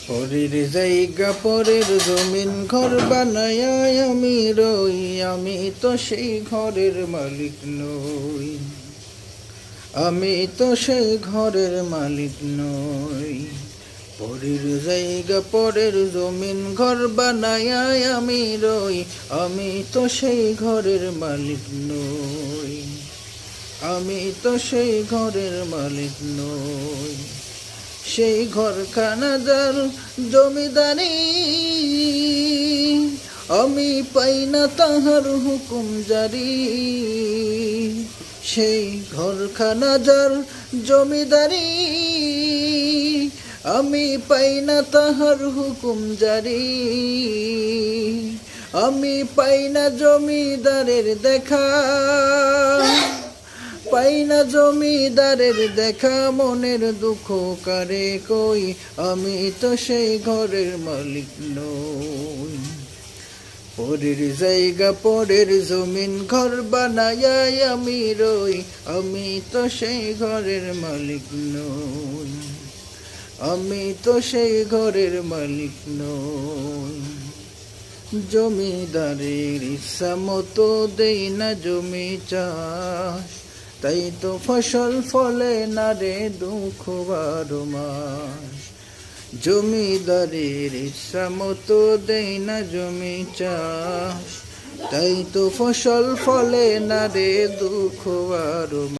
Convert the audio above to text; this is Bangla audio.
পরের জায়গা পরের জমিন ঘর বানায় আমি রই, আমি তো সেই ঘরের মালিক নই, আমি তো সেই ঘরের মালিক নই। পরের জায়গা পরের জমিন ঘর বানায় আমি রই, আমি তো সেই ঘরের মালিক নই, আমি তো সেই ঘরের মালিক নই। সেই ঘরখানা যার জমিদারি, আমি পাই না তাহার হুকুম জারি। সেই ঘরখানা যার জমিদারি, আমি পাই না তাহার হুকুম জারি। আমি পাই না জমিদারের দেখা, পাই না জমিদারের দেখা, মনের দুঃখ কারে কই, আমি তো সেই ঘরের মালিক নই। পরের জায়গা পরের জমিন ঘর বানায় আমি রই, আমি তো সেই ঘরের মালিক নই, আমি তো সেই ঘরের মালিক নই। জমিদারের ইচ্ছা মতো দেই না জমি চাষ, তাই তো ফসল ফলে না রে দুঃখ 12 মাস। জমিদারের ইচ্ছা মতো দেই না জমি চাষ, তাই তো ফসল ফলে না রে দুঃখ 12 মাস।